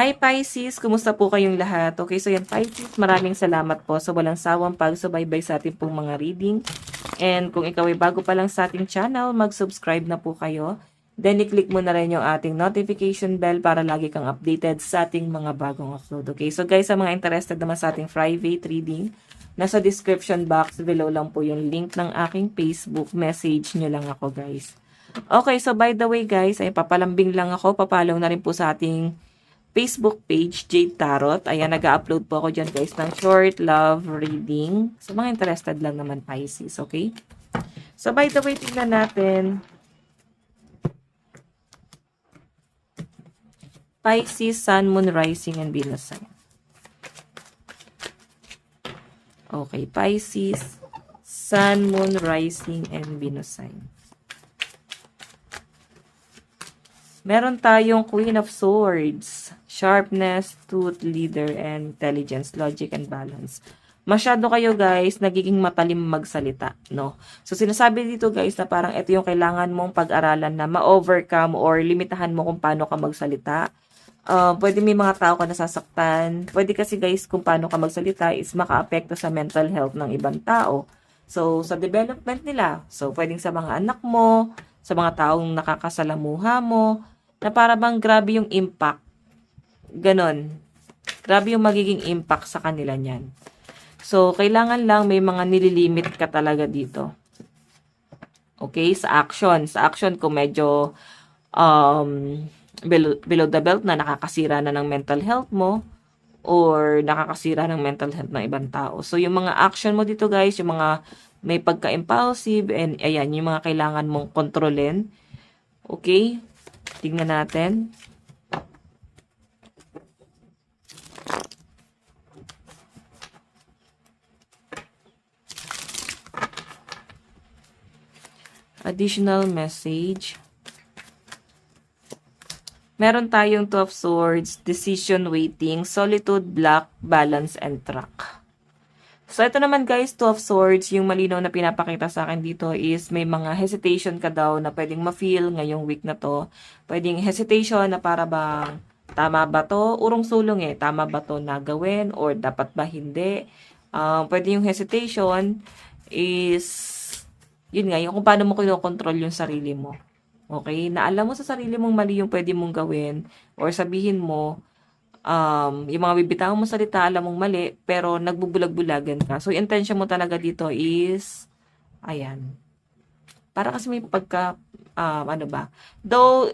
Hi Pisces! Kumusta po kayong lahat? Okay, so yan Pisces, maraming salamat po sa walang sawang pagsubaybay sa ating pong mga reading. And kung ikaw ay bago pa lang sa ating channel, mag-subscribe na po kayo. Then i-click mo na rin yung ating notification bell para lagi kang updated sa ating mga bagong upload. Okay, so guys, sa mga interested naman sa ating private reading, nasa description box below lang po yung link ng aking Facebook. Message nyo lang ako guys. Okay, so by the way guys, ay papalambing lang ako, papalaw na rin po sa ating Facebook page, Jade Tarot. Ayan, nag-upload po ako dyan guys ng short love reading. So, mga interested lang naman Pisces, okay? So, by the way, tingnan natin. Pisces, Sun, Moon, Rising, and Venus sign. Okay, Pisces, Sun, Moon, Rising, and Venus sign. Meron tayong Queen of Swords, Sharpness, Truth, Leader, and Intelligence, Logic, and Balance. Masyado kayo guys, nagiging matalim magsalita, no? So, sinasabi dito guys na parang ito yung kailangan mong pag-aralan na ma-overcome or limitahan mo kung paano ka magsalita. Pwede may mga tao ka nasasaktan. Pwede kasi guys, kung paano ka magsalita is maka-apekto sa mental health ng ibang tao. So, sa development nila. So, pwedeng sa mga anak mo, sa mga taong nakakasalamuha mo, na para bang grabe yung impact. Ganon. Grabe yung magiging impact sa kanila niyan. So, kailangan lang may mga nililimit ka talaga dito. Okay? Sa action. Sa action, kung medyo below the belt na nakakasira na ng mental health mo or nakakasira ng mental health ng ibang tao. So, yung mga action mo dito guys, yung mga may pagka-impulsive and ayan, yung mga kailangan mong kontrolin. Okay? Tingnan natin. Additional message. Meron tayong Two of Swords, Decision Waiting, Solitude, Block, Balance, and Track. So, ito naman guys, Two of Swords, yung malinaw na pinapakita sa akin dito is may mga hesitation ka daw na pwedeng ma-feel ngayong week na to. Pwedeng hesitation na para bang tama ba to? Urong sulong eh, tama ba to na gawin or dapat ba hindi? Pwede yung hesitation is, yun nga, yung kung paano mo kinokontrol yung sarili mo. Okay? Na alam mo sa sarili mong mali yung pwede mong gawin or sabihin mo, yung mga bibitaw mo salita, alam mong mali, pero nagbubulag-bulagan ka. So, intention mo talaga dito is, ayan. Para kasi may pagka, ano ba? Though,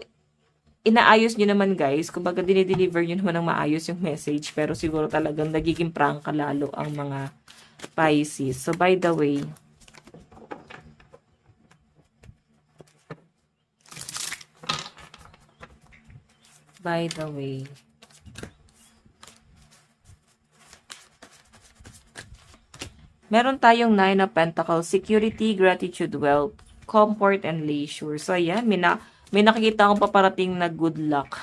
inaayos nyo naman guys, kumbaga dinideliver nyo naman ng maayos yung message, pero siguro talagang nagiging prangka lalo ang mga Pisces. So, by the way, meron tayong Nine of Pentacles, Security, Gratitude, Wealth, Comfort, and Leisure. So, ayan, may nakikita akong paparating na good luck.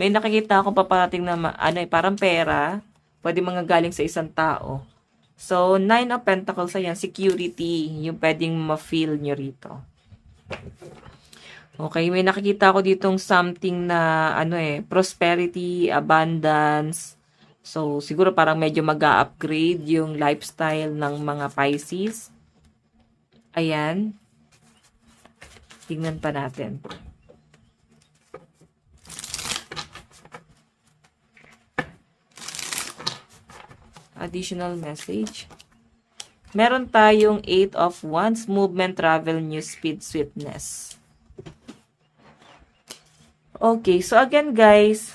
May nakikita akong paparating na, parang pera. Pwede mga galing sa isang tao. So, Nine of Pentacles, ayan, security, yung pwedeng ma-feel nyo rito. Okay, may nakikita ako ditong something na, prosperity, abundance. So, siguro parang medyo mag-upgrade yung lifestyle ng mga Pisces. Ayan. Tingnan pa natin. Additional message. Meron tayong 8 of Wands, movement, travel, new speed, sweetness. Okay, so again guys,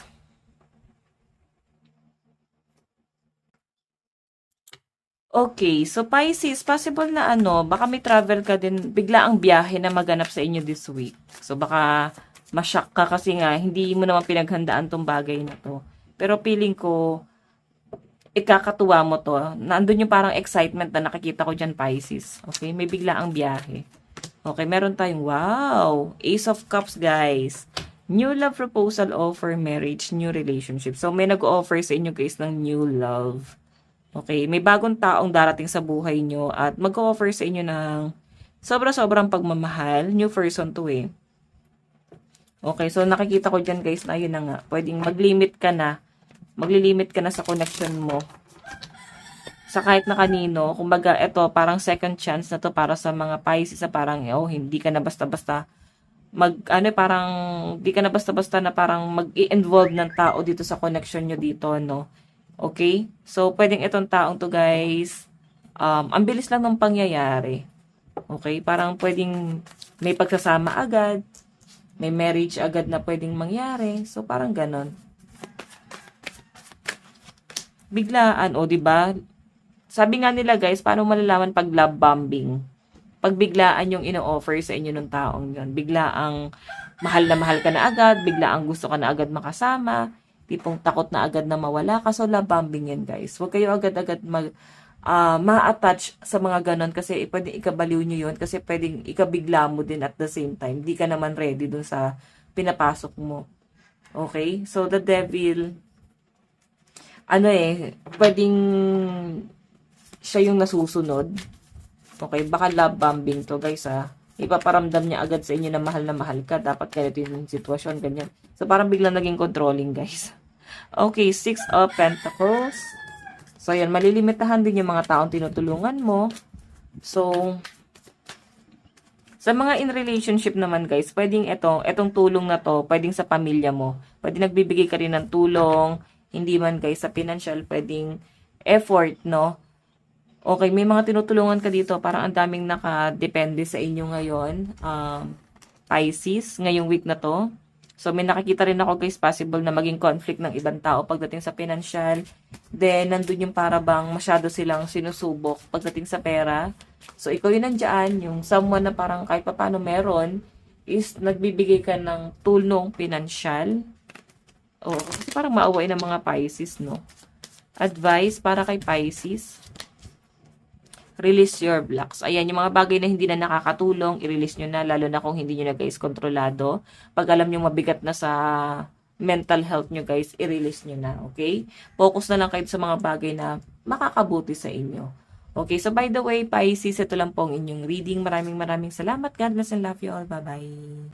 okay, so Pisces, possible na baka may travel ka din, bigla ang biyahe na maganap sa inyo this week. So baka ma-shock ka kasi nga, hindi mo naman pinaghandaan tong bagay na to. Pero feeling ko, ikakatuwa mo to. Nandun yung parang excitement na nakikita ko dyan, Pisces. Okay, may bigla ang biyahe. Okay, meron tayong, wow, Ace of Cups guys. New love proposal, offer, marriage, new relationship. So, may nag-offer sa inyo guys ng new love. Okay, may bagong taong darating sa buhay nyo at mag-offer sa inyo ng sobra-sobrang pagmamahal. New person to eh. Okay, so nakikita ko dyan guys na yun na nga. Pwedeng mag-limit ka na Maglilimit ka na sa connection mo. Sa kahit na kanino, kumbaga, ito, parang second chance na to para sa mga Pisces na parang, oh, hindi ka na basta-basta parang, di ka na basta-basta na parang mag-i-involve ng tao dito sa connection nyo dito, no? Okay? So, pwedeng itong taong to, guys, ang bilis lang ng pangyayari. Okay? Parang pwedeng may pagsasama agad, may marriage agad na pwedeng mangyari. So, parang ganon. Biglaan, o, di ba? Sabi nga nila, guys, paano malalaman pag love bombing? Pag biglaan yung ino-offer sa inyo ng taong yun. Biglaang mahal na mahal ka na agad, biglaang gusto ka na agad makasama, tipong takot na agad na mawala ka. So, love bombing yan, guys. Huwag kayo agad-agad ma-attach sa mga ganon kasi pwedeng ikabaliw nyo yun kasi pwedeng ikabigla mo din at the same time. Di ka naman ready dun sa pinapasok mo. Okay? So, the devil, pwedeng siya yung nasusunod. Okay, baka love bombing to, guys, ha. Ipaparamdam niya agad sa inyo na mahal ka. Dapat ganito yung sitwasyon, ganyan. So, parang biglang naging controlling, guys. Okay, 6 of Pentacles. So, yan, malilimitahan din yung mga taong tinutulungan mo. So, sa mga in relationship naman, guys, pwedeng etong tulong na to, pwedeng sa pamilya mo. Pwedeng nagbibigay ka rin ng tulong. Hindi man, guys, sa financial, pwedeng effort, no? Okay, may mga tinutulungan ka dito. Parang ang daming nakadepende sa inyo ngayon. Pisces, ngayong week na to. So, may nakikita rin ako, guys, possible na maging conflict ng ibang tao pagdating sa financial. Then, nandun yung para bang masyado silang sinusubok pagdating sa pera. So, ikaw yun nandyan, yung someone na parang kahit paano meron, is nagbibigay ka ng tulong financial. Oh, kasi parang maawain ng mga Pisces, no? Advice para kay Pisces. Release your blocks. Ayan, yung mga bagay na hindi na nakakatulong, i-release nyo na, lalo na kung hindi nyo na, guys, kontrolado. Pag alam nyo mabigat na sa mental health nyo, guys, i-release nyo na, okay? Focus na lang kayo sa mga bagay na makakabuti sa inyo. Okay, so by the way, Pisces, ito lang po ang inyong reading. Maraming salamat. God bless and love you all. Bye-bye.